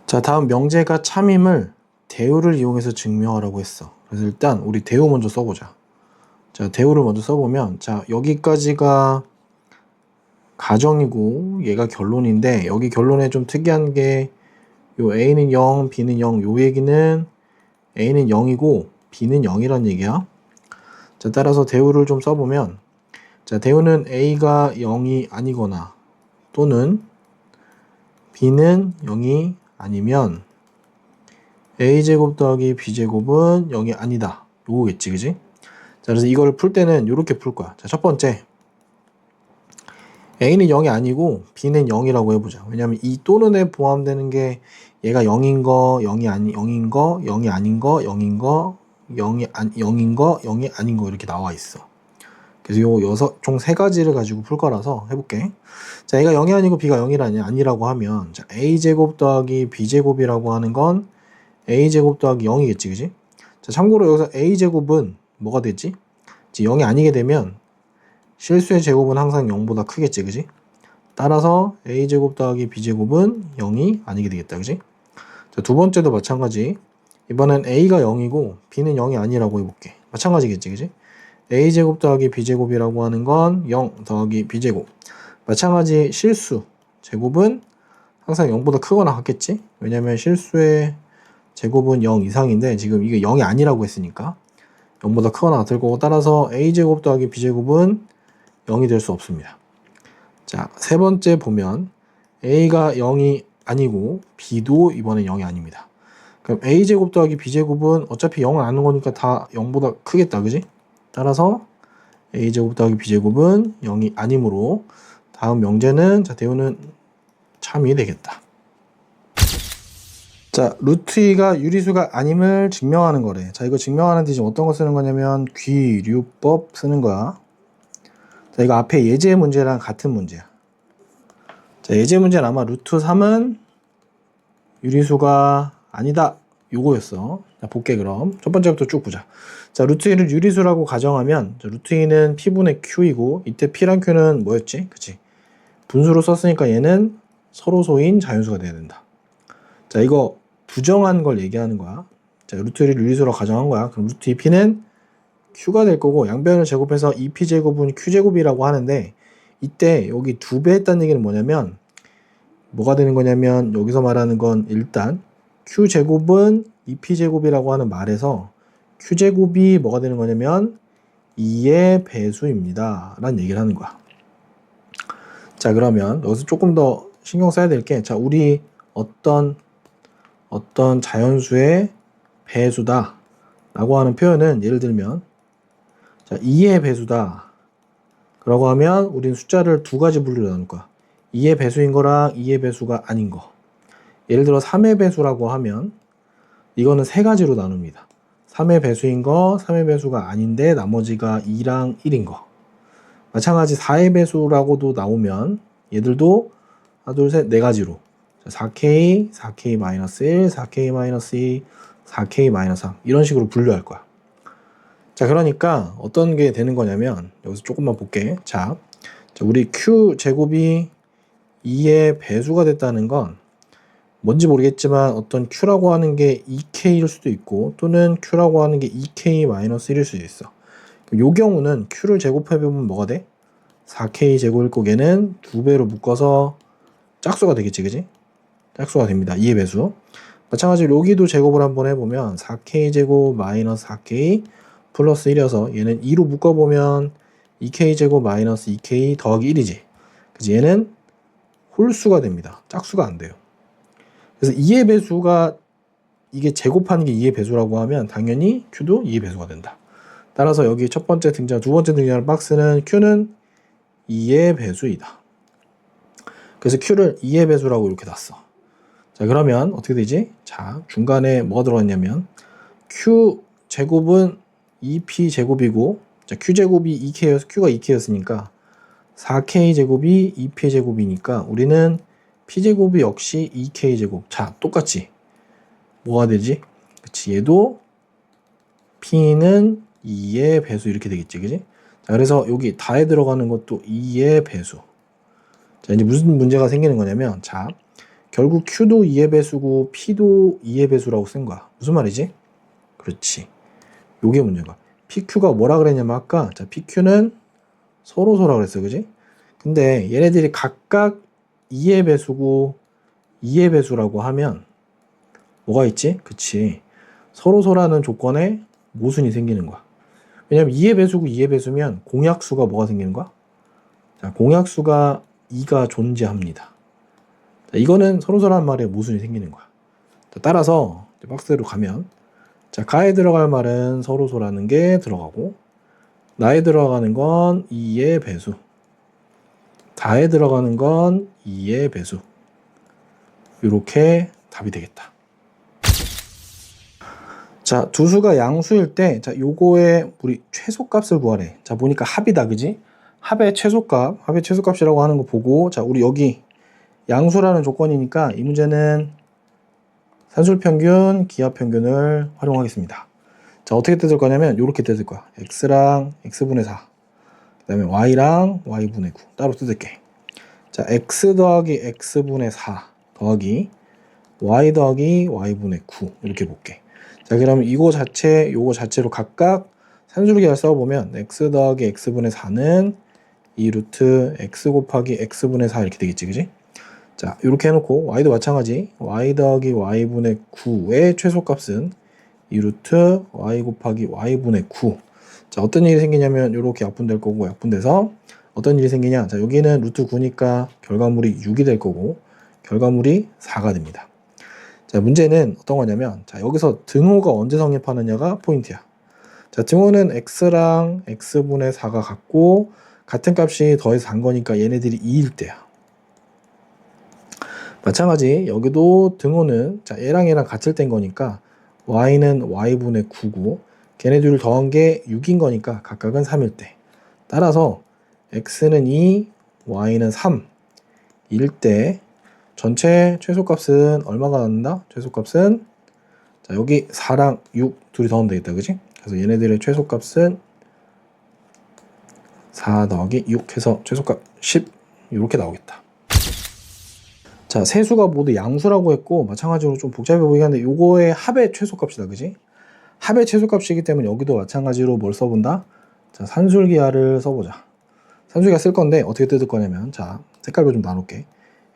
자, 다음 명제가 참임을 대우를 이용해서 증명하라고 했어. 그래서 일단 우리 대우 먼저 써보자. 자, 대우를 먼저 써보면, 자, 여기까지가 가정이고 얘가 결론인데, 여기 결론에 좀 특이한 게 요 A는 0, B는 0. 요 얘기는 A는 0이고 B는 0이란 얘기야. 자, 따라서 대우를 좀 써보면, 자, 대우는 A가 0이 아니거나 또는 B는 0이 아니면 A제곱 더하기 B제곱은 0이 아니다. 요거겠지, 그지? 자, 그래서 이걸 풀 때는 요렇게 풀 거야. 자, 첫 번째, A는 0이 아니고 B는 0이라고 해보자. 왜냐면 이 또는에 포함되는 게 얘가 0인 거, 0이 아니, 0인 거, 0이 아닌 거, 0인 거, 0인 거, 0이 아닌 거 이렇게 나와 있어. 그래서 요 총 세 가지를 가지고 풀 거라서 해볼게. 자, 얘가 0이 아니고 B가 0이 아니라고 하면, 자, A제곱 더하기 B제곱이라고 하는 건 A제곱 더하기 0이겠지, 그지? 자, 참고로 여기서 A제곱은 뭐가 되지? 0이 아니게 되면 실수의 제곱은 항상 0보다 크겠지, 그지? 따라서 A제곱 더하기 B제곱은 0이 아니게 되겠다, 그지? 자, 두 번째도 마찬가지. 이번엔 A가 0이고 B는 0이 아니라고 해볼게. 마찬가지겠지, 그지? A제곱 더하기 B제곱이라고 하는 건 0 더하기 B제곱. 마찬가지 실수 제곱은 항상 0보다 크거나 같겠지? 왜냐면 실수의 제곱은 0 이상인데 지금 이게 0이 아니라고 했으니까 0보다 크거나 같을 거고, 따라서 A제곱 더하기 B제곱은 0이 될 수 없습니다. 자, 세 번째 보면 A가 0이 아니고 B도 이번엔 0이 아닙니다. 그럼 A제곱 더하기 B제곱은 어차피 0은 아는 거니까 다 0보다 크겠다, 그지? 따라서 A제곱 더하기 B제곱은 0이 아니므로 다음 명제는, 자, 대우는 참이 되겠다. 자, 루트 2가 유리수가 아님을 증명하는 거래. 자, 이거 증명하는데 지금 어떤 거 쓰는 거냐면 귀류법 쓰는 거야. 자, 이거 앞에 예제 문제랑 같은 문제야. 자, 예제 문제는 아마 루트 3은 유리수가 아니다, 요거였어. 자, 볼게. 그럼 첫 번째부터 쭉 보자. 자, 루트 2를 유리수라고 가정하면, 자, 루트 2는 P분의 Q이고 이때 P랑 Q는 뭐였지? 그치? 분수로 썼으니까 얘는 서로소인 자연수가 돼야 된다. 자, 이거 부정한 걸 얘기하는 거야. 자, 루트 1을 유리수로 가정한 거야. 그럼 루트 2P는 Q가 될 거고, 양변을 제곱해서 2P제곱은 Q제곱이라고 하는데, 이때 여기 2배 했다는 얘기는 뭐냐면, 뭐가 되는 거냐면, 여기서 말하는 건 일단 Q제곱은 2P제곱이라고 하는 말에서 Q제곱이 뭐가 되는 거냐면 2의 배수입니다 라는 얘기를 하는 거야. 자, 그러면 여기서 조금 더 신경 써야 될 게, 자, 우리 어떤 자연수의 배수다 라고 하는 표현은, 예를 들면, 자, 2의 배수다 라고 하면 우리는 숫자를 두 가지 분류로 나눌 거야. 2의 배수인 거랑 2의 배수가 아닌 거. 예를 들어 3의 배수라고 하면 이거는 세 가지로 나눕니다. 3의 배수인 거, 3의 배수가 아닌데 나머지가 2랑 1인 거. 마찬가지 4의 배수라고도 나오면 얘들도 하나, 둘, 셋, 네 가지로 4K, 4K-1, 4K-2, 4K-3 이런 식으로 분류할 거야. 자, 그러니까 어떤 게 되는 거냐면, 여기서 조금만 볼게. 자, 우리 Q 제곱이 2의 배수가 됐다는 건 뭔지 모르겠지만 어떤 Q라고 하는 게 2K일 수도 있고 또는 Q라고 하는 게 2K-1일 수도 있어. 이 경우는 Q를 제곱해보면 뭐가 돼? 4K 제곱일 거기에는 2배로 묶어서 짝수가 되겠지, 그지? 짝수가 됩니다. 2의 배수. 마찬가지로 여기도 제곱을 한번 해보면 4K 제곱 마이너스 4K 플러스 1이어서 얘는 2로 묶어보면 2K 제곱 마이너스 2K 더하기 1이지. 그래서 얘는 홀수가 됩니다. 짝수가 안 돼요. 그래서 2의 배수가, 이게 제곱하는 게 2의 배수라고 하면 당연히 Q도 2의 배수가 된다. 따라서 여기 첫 번째 등장, 두 번째 등장하는 박스는 Q는 2의 배수이다. 그래서 Q를 2의 배수라고 이렇게 놨어. 자, 그러면 어떻게 되지? 자, 중간에 뭐가 들어갔냐면 Q 제곱은 2P 제곱이고, 자, Q 제곱이 2K여서 Q가 2K였으니까 4K 제곱이 2P 제곱이니까 우리는 P 제곱이 역시 2K 제곱. 자, 똑같이 뭐가 되지? 그치, 얘도 P는 2의 배수 이렇게 되겠지, 그지? 자, 그래서 여기 다에 들어가는 것도 2의 배수. 자, 이제 무슨 문제가 생기는 거냐면, 자, 결국 Q도 2의 배수고 P도 2의 배수라고 쓴 거야. 무슨 말이지? 그렇지. 요게 문제가. PQ가 뭐라 그랬냐면 아까, 자, PQ는 서로서라 그랬어. 그지? 근데 얘네들이 각각 2의 배수고 2의 배수라고 하면 뭐가 있지? 그치. 서로서라는 조건에 모순이 생기는 거야. 왜냐면 2의 배수고 2의 배수면 공약수가 뭐가 생기는 거야? 자, 공약수가 2가 존재합니다. 자, 이거는 서로서라는 말에 모순이 생기는 거야. 자, 따라서 박스로 가면, 자, 가에 들어갈 말은 서로서라는 게 들어가고, 나에 들어가는 건 2의 배수, 다에 들어가는 건 2의 배수. 이렇게 답이 되겠다. 자, 두 수가 양수일 때, 자, 요거의 우리 최소값을 구하래. 자, 보니까 합이다, 그지? 합의 최소값이라고 하는 거 보고, 자, 우리 여기 양수라는 조건이니까 이 문제는 산술평균, 기하평균을 활용하겠습니다. 자, 어떻게 뜯을 거냐면 이렇게 뜯을 거야. x랑 x분의 4, 그 다음에 y랑 y분의 9 따로 뜯을게. 자, x 더하기 x분의 4 더하기 y 더하기 y분의 9 이렇게 볼게. 자, 그러면 이거 자체, 요거 자체로 각각 산술기를 써보면 x 더하기 x분의 4는 2루트 x 곱하기 x분의 4 이렇게 되겠지, 그지? 자, 이렇게 해놓고 y도 마찬가지 y 더하기 y분의 9의 최소값은 2루트 y 곱하기 y분의 9. 자, 어떤 일이 생기냐면 이렇게 약분될 거고, 약분돼서 어떤 일이 생기냐, 자, 여기는 루트 9니까 결과물이 6이 될 거고 결과물이 4가 됩니다. 자, 문제는 어떤 거냐면, 자, 여기서 등호가 언제 성립하느냐가 포인트야. 자, 등호는 x랑 x분의 4가 같고 같은 값이 더해서 간 거니까 얘네들이 2일 때야. 마찬가지 여기도 등호는, 자, 얘랑 얘랑 같을 땐 거니까 y는 y분의 9고 걔네들을 더한 게 6인 거니까 각각은 3일 때. 따라서 x는 2, y는 3일 때 전체 최소값은 얼마가 나온다? 최소값은, 자, 여기 4랑 6 둘이 더하면 되겠다, 그지? 그래서 얘네들의 최소값은 4 더하기 6 해서 최소값 10 이렇게 나오겠다. 자, 세 수가 모두 양수라고 했고 마찬가지로 좀 복잡해 보이긴 한데 요거의 합의 최소값이다, 그지? 합의 최소값이기 때문에 여기도 마찬가지로 뭘 써본다? 자, 산술기하를 써보자. 산술기하 쓸 건데 어떻게 뜯을 거냐면, 자, 색깔로 좀 나눌게.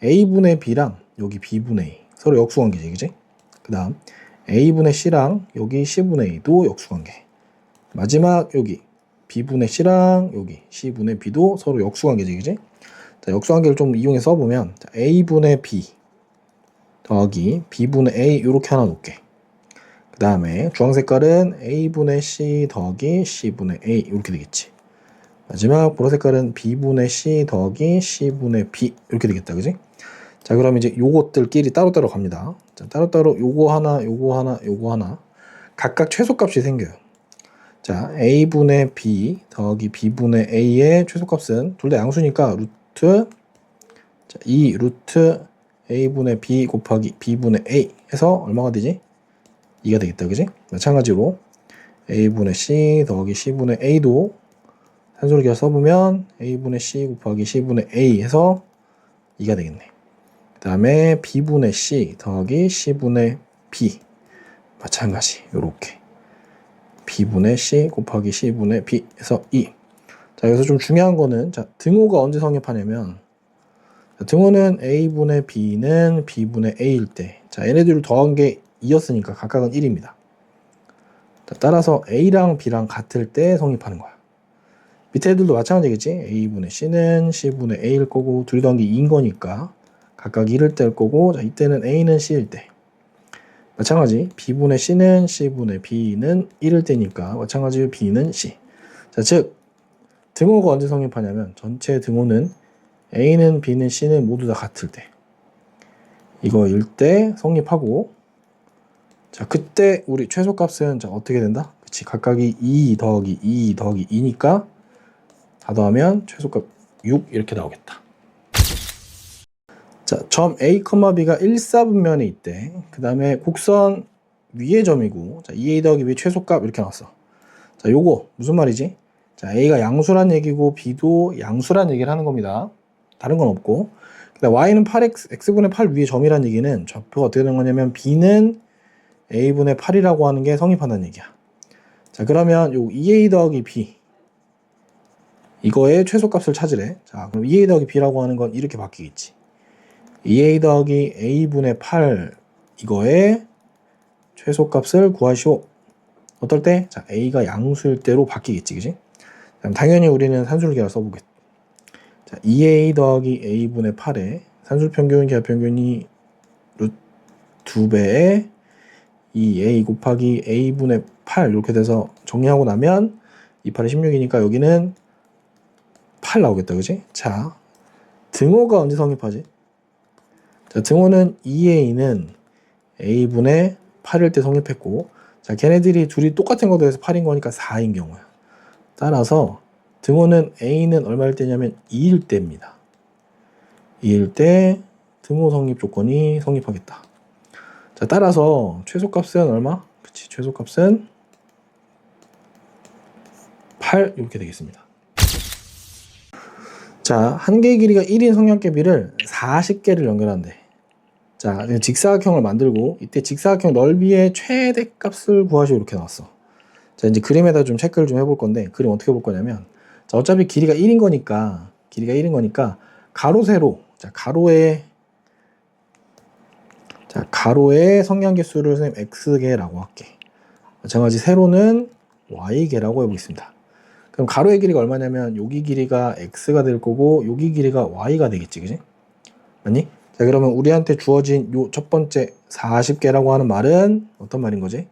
a분의 b랑 여기 b분의 a 서로 역수관계지, 그지? 그 다음 a분의 c랑 여기 c분의 a도 역수관계. 마지막 여기 b분의 c랑 여기 c분의 b도 서로 역수관계지, 그지? 자, 역수관계를 좀 이용해 써보면, 자, a분의 b 더하기 b분의 a 이렇게 하나 놓을게. 그 다음에 주황 색깔은 a분의 c 더하기 c분의 a 이렇게 되겠지. 마지막 보라 색깔은 b분의 c 더하기 c분의 b 이렇게 되겠다, 그지? 자, 그럼 이제 요것들끼리 따로따로 갑니다. 자, 따로따로 요거 하나, 요거 하나, 요거 하나 각각 최소값이 생겨요. 자, a분의 b 더하기 b분의 a의 최소값은 둘 다 양수니까 루트, 자, 2 루트 a분의 b 곱하기 b분의 a 해서 얼마가 되지? 2가 되겠다, 그지? 마찬가지로 a분의 c 더하기 c분의 a도 산술기하 써보면 a분의 c 곱하기 c분의 a 해서 2가 되겠네. 그 다음에 b분의 c 더하기 c분의 b 마찬가지 요렇게 b분의 c 곱하기 c분의 b 해서 2. 자, 여기서 좀 중요한 거는, 자, 등호가 언제 성립하냐면, 자, 등호는 a분의 b는 b분의 a일 때, 자, 얘네들을 더한 게 2였으니까 각각은 1입니다. 자, 따라서 a랑 b랑 같을 때 성립하는 거야. 밑에 애들도 마찬가지겠지? a분의 c는 c분의 a일 거고 둘이 더한 게 2인 거니까 각각 1을 뗄 거고, 자, 이때는 a는 c일 때. 마찬가지 b분의 c는 c분의 b는 1일 때니까 마찬가지로 b는 c. 자, 즉 등호가 언제 성립하냐면 전체 등호는 a는 b는 c는 모두 다 같을 때, 이거일 때 성립하고, 자, 그때 우리 최소값은, 자, 어떻게 된다? 그치, 각각이 2 더하기 2 더하기 2니까 다 더하면 최소값 6 이렇게 나오겠다. 자, 점 A, B가 1사분면에 있대. 그 다음에 곡선 위의 점이고, 자, 2A 더하기 B의 최소값 이렇게 나왔어. 자, 요거 무슨 말이지? 자, A가 양수란 얘기고 B도 양수란 얘기를 하는 겁니다. 다른 건 없고. 그다음 y는 8x, x분의 8 위에 점이라는 얘기는 좌표가 어떻게 되는 거냐면 b는 a분의 8이라고 하는 게 성립한다는 얘기야. 자, 그러면 요 2a 더하기 b 이거의 최소값을 찾으래. 자, 그럼 2a 더하기 b라고 하는 건 이렇게 바뀌겠지. 2a 더하기 a분의 8 이거의 최소값을 구하시오. 어떨 때? 자, a가 양수일 때로 바뀌겠지, 그지? 그럼 당연히 우리는 산술기하를 써보겠다. 자, 2a 더하기 a분의 8에 산술평균, 기하평균이 루트 2배에 2a 곱하기 a분의 8 이렇게 돼서 정리하고 나면 2, 8이 16이니까 여기는 8 나오겠다, 그지? 자, 등호가 언제 성립하지? 자, 등호는 2a는 a분의 8일 때 성립했고, 자, 걔네들이 둘이 똑같은 거도 해서 8인 거니까 4인 경우야. 따라서 등호는 a는 얼마일 때냐면 2일 때입니다. 2일 때 등호 성립 조건이 성립하겠다. 자, 따라서 최소값은 얼마? 그치, 최소값은 8 이렇게 되겠습니다. 자, 한 개의 길이가 1인 성역개비를 40개를 연결한대. 자, 직사각형을 만들고 이때 직사각형 넓이의 최대값을 구하시오 이렇게 나왔어. 자, 이제 그림에다 좀 체크를 좀 해볼 건데 그림 어떻게 볼 거냐면, 자, 어차피 길이가 1인 거니까 가로 세로, 자, 가로의 성량계수를 선생님 x개라고 할게. 마찬가지 세로는 y개라고 해보겠습니다. 그럼 가로의 길이가 얼마냐면 여기 길이가 x가 될 거고 여기 길이가 y가 되겠지, 그지? 맞니? 자, 그러면 우리한테 주어진 요 첫 번째 40개라고 하는 말은 어떤 말인 거지?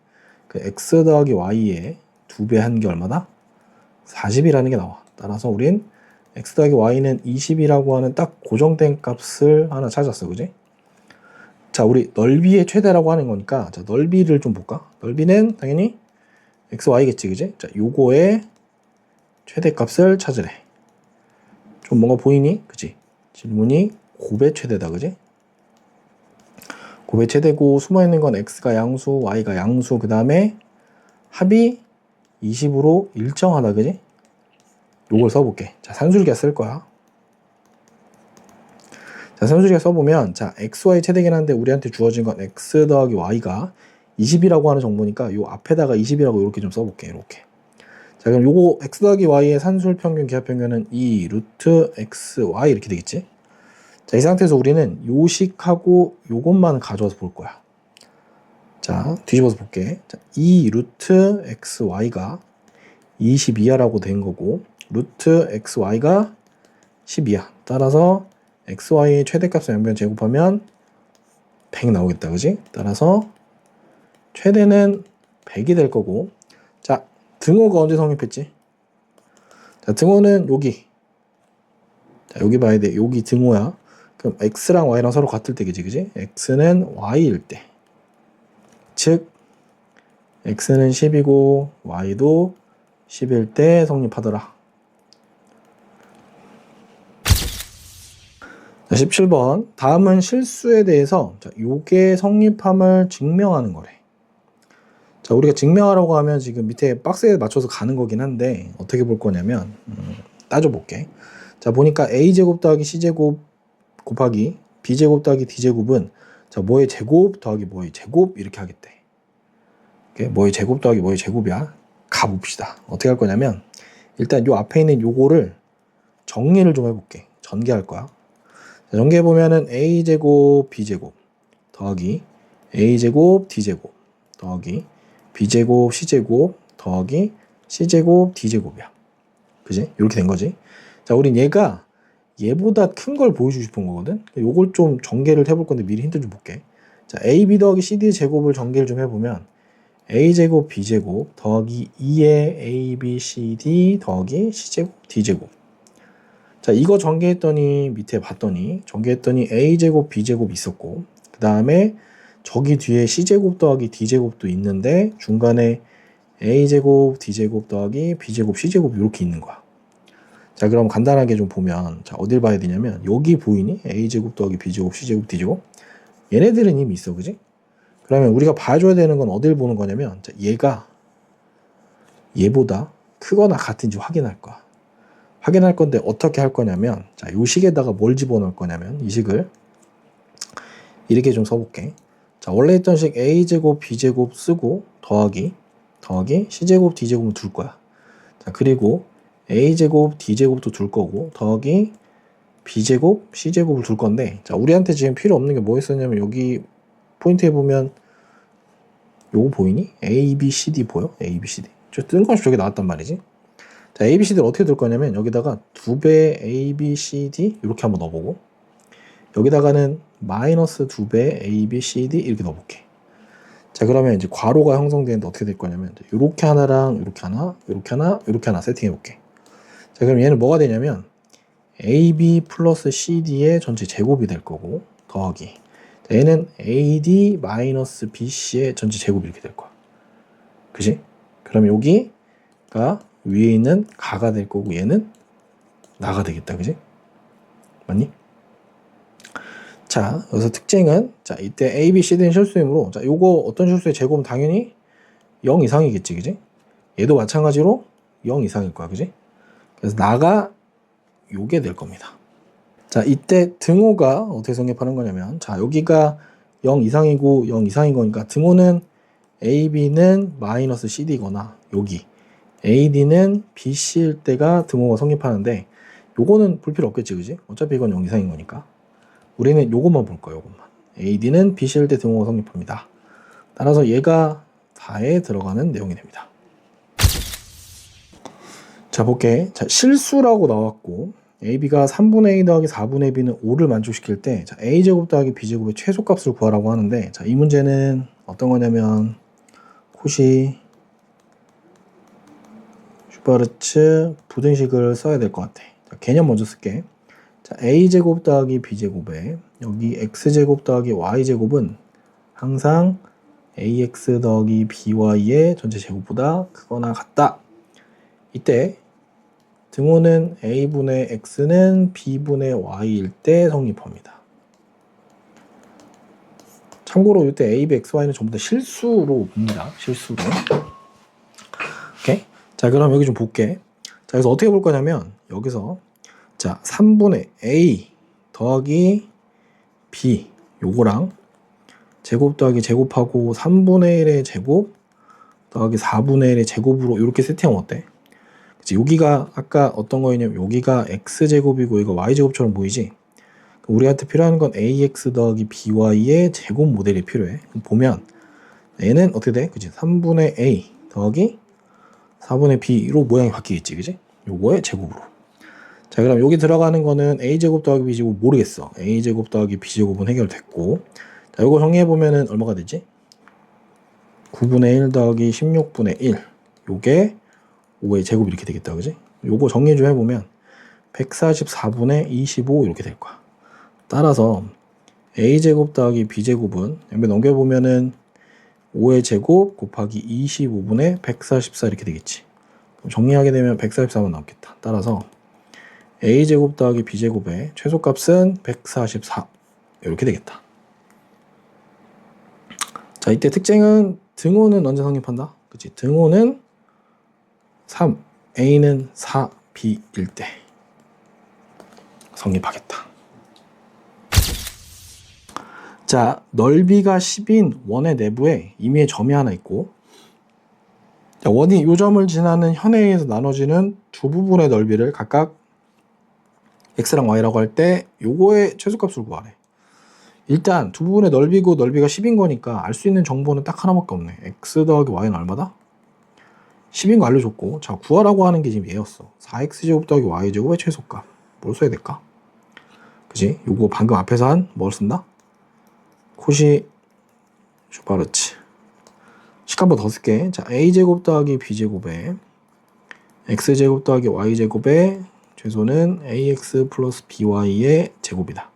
그 x 더하기 y의 2배 한 게 얼마다? 40이라는 게 나와. 따라서 우린 x 더하기 y는 20이라고 하는 딱 고정된 값을 하나 찾았어, 그지? 자, 우리 넓이의 최대라고 하는 거니까, 자, 넓이를 좀 볼까? 넓이는 당연히 x, y겠지, 그지? 자, 요거의 최대값을 찾으래. 좀 뭔가 보이니? 그지? 질문이 곱의 최대다, 그지? 곱의 최대고 숨어있는 건 x가 양수, y가 양수, 그 다음에 합이 20으로 일정하다, 그지? 요걸 써볼게. 자, 산술기가 쓸 거야. 자, 산술기가 써보면, 자, xy 최대긴 한데 우리한테 주어진 건 x 더하기 y가 20이라고 하는 정보니까 요 앞에다가 20이라고 이렇게 좀 써볼게. 이렇게. 자, 그럼 요거 x 더하기 y의 산술평균, 기하평균은 2 루트 xy 이렇게 되겠지? 자, 이 상태에서 우리는 요식하고 요것만 가져와서 볼 거야. 자, 뒤집어서 볼게. 자, 2 루트 xy가 22야라고 된 거고 루트 xy가 10이야. 따라서 xy의 최대값을 양변 제곱하면 100 나오겠다, 그지? 따라서 최대는 100이 될 거고, 자, 등호가 언제 성립했지? 자, 등호는 여기. 자, 여기 봐야 돼. 여기 등호야. 그럼 x랑 y랑 서로 같을 때, 그지? x는 y일 때. 즉, x는 10이고 y도 10일 때 성립하더라. 자, 17번. 다음은 실수에 대해서, 자, 요게 성립함을 증명하는 거래. 자, 우리가 증명하라고 하면 지금 밑에 박스에 맞춰서 가는 거긴 한데 어떻게 볼 거냐면, 따져볼게. 자, 보니까 a제곱 더하기 c제곱 곱하기 b제곱 더하기 d제곱은, 자, 뭐의 제곱 더하기 뭐의 제곱 이렇게 하겠대. 뭐의 제곱 더하기 뭐의 제곱이야. 가봅시다. 어떻게 할 거냐면, 일단 요 앞에 있는 요거를 정리를 좀 해볼게. 전개할 거야. 자, 전개해보면은 a제곱 b제곱 더하기 a제곱 d제곱 더하기 b제곱 c제곱 더하기 c제곱 d제곱이야. 그지? 이렇게 된 거지. 자, 우린 얘보다 큰 걸 보여주고 싶은 거거든. 요걸 좀 전개를 해볼 건데 미리 힌트 좀 볼게. 자, ab 더하기 cd 제곱을 전개를 좀 해보면 a제곱 b제곱 더하기 2의 ab cd 더하기 c제곱 d제곱. 자, 이거 전개했더니 밑에 봤더니 전개했더니 a제곱 b제곱 있었고, 그 다음에 저기 뒤에 c제곱 더하기 d제곱도 있는데 중간에 a제곱 d제곱 더하기 b제곱 c제곱 이렇게 있는 거야. 자, 그럼 간단하게 좀 보면, 자, 어딜 봐야 되냐면 여기 보이니? a제곱 더하기 b제곱 c제곱 d제곱 얘네들은 이미 있어, 그지? 그러면 우리가 봐줘야 되는 건 어딜 보는 거냐면, 자, 얘가 얘보다 크거나 같은지 확인할 거야. 확인할 건데 어떻게 할 거냐면, 자, 요 식에다가 뭘 집어넣을 거냐면, 이 식을 이렇게 좀 써볼게. 자, 원래 있던 식 a제곱 b제곱 쓰고 더하기 c제곱 d제곱은 둘 거야. 자, 그리고 a제곱 d제곱도 둘 거고 더하기 b제곱 c제곱을 둘 건데, 자, 우리한테 지금 필요 없는 게 뭐 있었냐면, 여기 포인트에 보면 요거 보이니? A, B, C, D 보여? A, B, C, D. 저 뜬금없이 저게 나왔단 말이지. 자, A, B, C, D를 어떻게 둘 거냐면, 여기다가 2배 A, B, C, D 이렇게 한번 넣어보고, 여기다가는 마이너스 2배 A, B, C, D 이렇게 넣어볼게. 자, 그러면 이제 괄호가 형성되는데 어떻게 될 거냐면, 이렇게 하나랑 이렇게 하나, 이렇게 하나, 이렇게 하나 세팅해볼게. 자, 그럼 얘는 뭐가 되냐면, AB 플러스 CD의 전체 제곱이 될 거고, 더하기. 자, 얘는 AD 마이너스 BC의 전체 제곱이 이렇게 될 거야. 그지? 그럼 여기가 위에 있는 가가 될 거고, 얘는 나가 되겠다. 그지? 맞니? 자, 여기서 특징은, 자, 이때 A, B, C, D는 실수이므로, 자, 요거 어떤 실수의 제곱은 당연히 0 이상이겠지. 그지? 얘도 마찬가지로 0 이상일 거야. 그지? 그래서 나가 요게 될 겁니다. 자, 이때 등호가 어떻게 성립하는 거냐면, 자, 여기가 0 이상이고 0 이상인 거니까 등호는 AB는 마이너스 CD거나 여기 AD는 BC일 때가 등호가 성립하는데, 요거는 볼 필요 없겠지. 그지? 어차피 이건 0 이상인 거니까 우리는 요것만 볼 거예요. 요것만. AD는 BC일 때 등호가 성립합니다. 따라서 얘가 4에 들어가는 내용이 됩니다. 자, 볼게. 자, 실수라고 나왔고, AB가 3분의 A 더하기 4분의 B는 5를 만족시킬 때, 자, A제곱 더하기 B제곱의 최소값을 구하라고 하는데, 자, 이 문제는 어떤 거냐면, 코시 슈바르츠 부등식을 써야 될 것 같아. 자, 개념 먼저 쓸게. 자, A제곱 더하기 B제곱에, 여기 X제곱 더하기 Y제곱은 항상 AX 더하기 BY의 전체 제곱보다 크거나 같다. 이때 등호는 A분의 X는 B분의 Y일 때 성립합니다. 참고로 이때 A, B, X, Y는 전부 다 실수로 봅니다. 실수로. 오케이? 자, 그럼 여기 좀 볼게. 자, 그래서 어떻게 볼 거냐면, 여기서 자, 3분의 A 더하기 B 요거랑 제곱 더하기 제곱하고 3분의 1의 제곱 더하기 4분의 1의 제곱으로 이렇게 세팅하면 어때? 여기가 아까 어떤 거였냐면, 여기가 x제곱이고 이거 y제곱처럼 보이지? 우리한테 필요한 건 ax 더하기 by의 제곱 모델이 필요해. 보면 얘는 어떻게 돼? 그치? 3분의 a 더하기 4분의 b로 모양이 바뀌겠지. 그치? 요거의 제곱으로. 자, 그럼 여기 들어가는 거는 a제곱 더하기 b제곱 모르겠어. a제곱 더하기 b제곱은 해결됐고, 자, 요거 정리해보면은 얼마가 되지? 9분의 1 더하기 16분의 1 요게 5의 제곱 이렇게 되겠다. 그지? 요거 정리 좀 해보면 144분의 25 이렇게 될 거야. 따라서 a제곱 더하기 b제곱은 옆에 넘겨보면은 5의 제곱 곱하기 25분의 144 이렇게 되겠지. 그럼 정리하게 되면 144만 나오겠다. 따라서 a제곱 더하기 b제곱의 최소값은 144 이렇게 되겠다. 자, 이때 특징은 등호는 언제 성립한다? 그치? 등호는 3, A는 4, B일 때 성립하겠다. 자, 넓이가 10인 원의 내부에 임의의 점이 하나 있고, 자, 원이 이 점을 지나는 현에 의해서 나눠지는 두 부분의 넓이를 각각 X랑 Y라고 할 때 요거의 최소값을 구하래. 일단 두 부분의 넓이고 넓이가 10인 거니까 알 수 있는 정보는 딱 하나밖에 없네. X 더하기 Y는 얼마다? 10인 거 알려줬고, 자, 구하라고 하는 게 지금 얘였어. 4x제곱 더하기 y제곱의 최소값. 뭘 써야 될까? 그지? 요거 방금 앞에서 한 뭘 쓴다? 코시 슈바르츠. 식 한 번 더 쓸게. 자, a제곱 더하기 b제곱에 x제곱 더하기 y제곱의 최소는 ax 플러스 by의 제곱이다.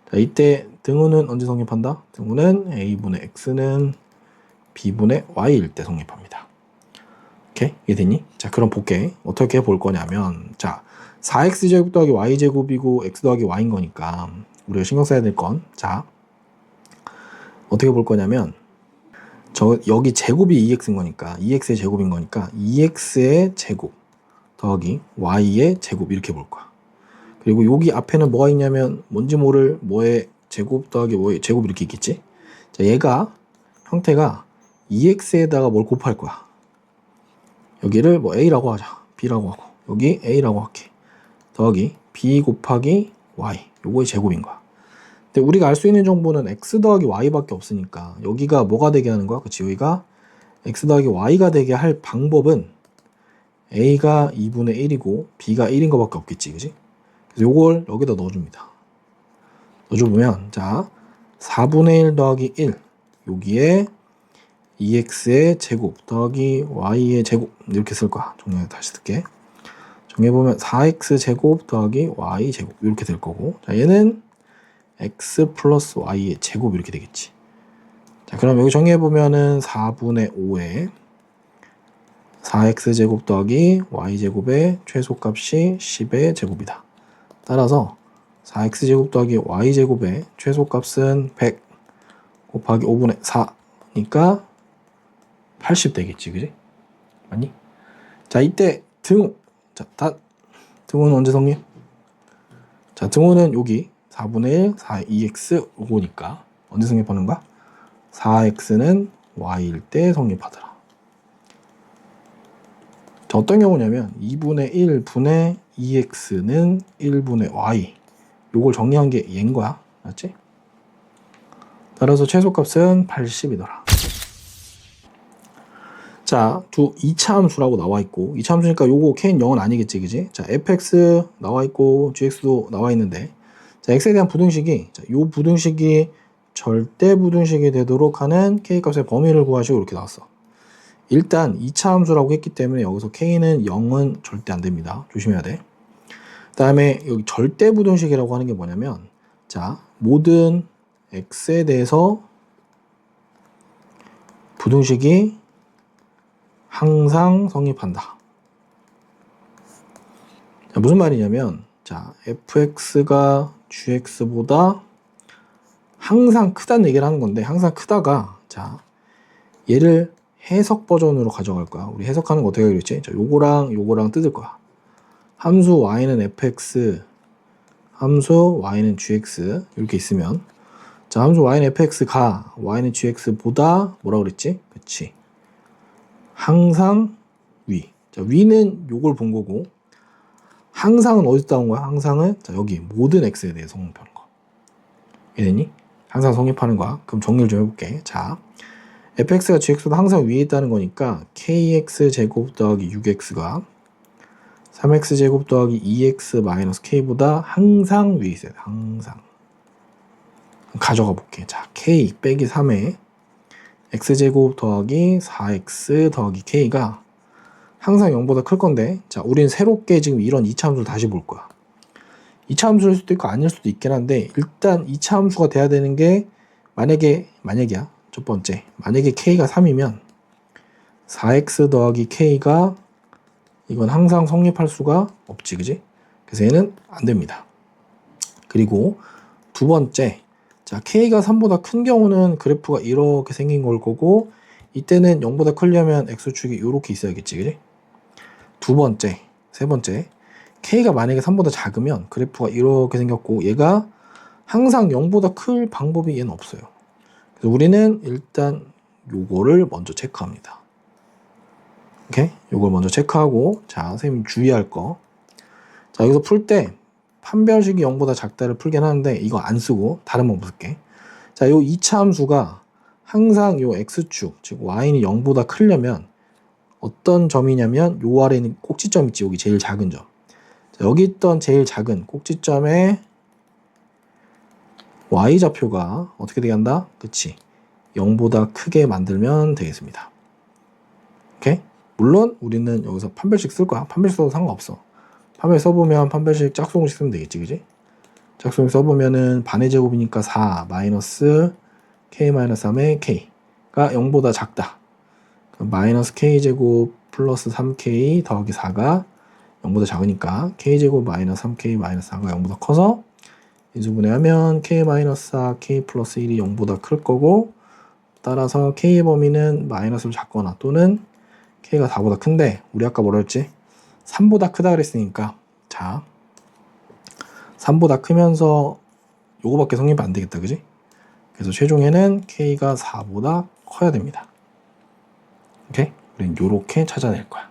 자, 이때 등호는 언제 성립한다? 등호는 a분의 x는 b분의 y일 때 성립합니다. 오케이? 이해됐니? 자, 그럼 볼게. 어떻게 볼 거냐면, 자, 4x제곱 더하기 y제곱이고 x 더하기 y인 거니까 우리가 신경 써야 될 건, 자, 어떻게 볼 거냐면, 여기 제곱이 2x인 거니까 2x의 제곱인 거니까 2x의 제곱 더하기 y의 제곱 이렇게 볼 거야. 그리고 여기 앞에는 뭐가 있냐면 뭔지 모를 뭐의 제곱 더하기 뭐의 제곱 이렇게 있겠지. 자, 얘가 형태가 2x에다가 뭘 곱할 거야. 여기를 뭐 a라고 하자. b라고 하고 여기 a라고 할게. 더하기 b 곱하기 y 요거의 제곱인 거야. 근데 우리가 알 수 있는 정보는 x 더하기 y밖에 없으니까 여기가 뭐가 되게 하는 거야? 그치? 여기가 x 더하기 y가 되게 할 방법은 a가 2분의 1이고 b가 1인 거밖에 없겠지. 그치? 그래서 요걸 여기다 넣어줍니다. 넣어줘보면 자 4분의 1 더하기 1 여기에 2x의 제곱 더하기 y의 제곱 이렇게 쓸 거야. 정리해 다시 쓸게. 정해보면 4x 제곱 더하기 y 제곱 이렇게 될 거고 자 얘는 x 플러스 y의 제곱 이렇게 되겠지. 자 그럼 여기 정해보면은 4분의 5에 4x 제곱 더하기 y 제곱의 최소값이 10의 제곱이다. 따라서 4x 제곱 더하기 y 제곱의 최소값은 100 곱하기 5분의 4니까 80 되겠지, 그지? 맞니? 자 이때 등호 자 등호는 언제 성립? 자 등호는 여기 4분의 1 2x 요거니까 언제 성립하는 거야? 4x는 y일 때 성립하더라. 자, 어떤 경우냐면 2분의 1분의 2x는 1분의 y 요걸 정리한 게 얘인 거야. 맞지? 따라서 최소값은 80이더라. 자, 2차 함수라고 나와 있고 2차 함수니까 요거 k는 0은 아니겠지, 그지? 자, fx 나와 있고 gx도 나와 있는데 자, x에 대한 부등식이 자, 요 부등식이 절대 부등식이 되도록 하는 k값의 범위를 구하시고 이렇게 나왔어. 일단 2차 함수라고 했기 때문에 여기서 k는 0은 절대 안 됩니다. 조심해야 돼. 그 다음에 여기 절대 부등식이라고 하는 게 뭐냐면 자, 모든 x에 대해서 부등식이 항상 성립한다. 자, 무슨 말이냐면 자, fx가 gx보다 항상 크다는 얘기를 하는 건데 항상 크다가 자, 얘를 해석 버전으로 가져갈 거야. 우리 해석하는 거 어떻게 하기로 했지? 자, 요거랑 뜯을 거야. 함수 y는 fx, 함수 y는 gx 이렇게 있으면 자, 함수 y는 fx가 y는 gx보다 뭐라 그랬지? 그치? 항상 위. 자, 위는 요걸 본 거고 항상은 어디서 나온 거야? 항상은 자, 여기 모든 x에 대해 성립하는 거. 이해됐니? 항상 성립하는 거야. 그럼 정리를 좀 해볼게. 자, fx가 gx보다 항상 위에 있다는 거니까 kx 제곱 더하기 6x가 3x 제곱 더하기 2x 마이너스 k보다 항상 위에 있어야 돼. 항상. 가져가 볼게. 자, k 빼기 3에 x제곱 더하기 4x 더하기 k가 항상 0보다 클 건데 자, 우린 새롭게 지금 이런 2차 함수를 다시 볼 거야. 2차 함수일 수도 있고 아닐 수도 있긴 한데 일단 2차 함수가 돼야 되는 게 만약이야. 첫 번째. 만약에 k가 3이면 4x 더하기 k가 이건 항상 성립할 수가 없지. 그지? 그래서 얘는 안 됩니다. 그리고 두 번째. 자, k가 3보다 큰 경우는 그래프가 이렇게 생긴 걸 거고 이때는 0보다 크려면 x축이 이렇게 있어야겠지. 그지? 두 번째, 세 번째. k가 만약에 3보다 작으면 그래프가 이렇게 생겼고 얘가 항상 0보다 클 방법이 얘는 없어요. 그래서 우리는 일단 요거를 먼저 체크합니다. 오케이? 요걸 먼저 체크하고 자, 선생님 주의할 거. 자, 여기서 풀 때 판별식이 0보다 작다를 풀긴 하는데 이거 안 쓰고 다른 방법 쓸게. 자, 요 2차 함수가 항상 요 x축, 즉 y는 0보다 크려면 어떤 점이냐면 요 아래에 있는 꼭지점 있지. 여기 제일 작은 점. 자, 여기 있던 제일 작은 꼭지점에 y좌표가 어떻게 되게 한다? 그치? 0보다 크게 만들면 되겠습니다. 오케이? 물론 우리는 여기서 판별식 쓸 거야. 판별식 써도 상관없어. 판별 써보면 판별식 짝수공식 쓰면 되겠지, 그지? 짝수공식 써보면은 반의 제곱이니까 4 마이너스 k 마이너스 3의 k가 0보다 작다. 그럼 마이너스 k제곱 플러스 3k 더하기 4가 0보다 작으니까 k제곱 마이너스 3k 마이너스 4가 0보다 커서 인수분해하면 k 마이너스 4, k 플러스 1이 0보다 클 거고 따라서 k의 범위는 마이너스로 작거나 또는 k가 4보다 큰데 우리 아까 뭐라 했지? 3보다 크다 그랬으니까 자 3보다 크면서 요거밖에 성립이 안 되겠다, 그지? 그래서 최종에는 K가 4보다 커야 됩니다. 오케이? 우린 요렇게 찾아낼 거야.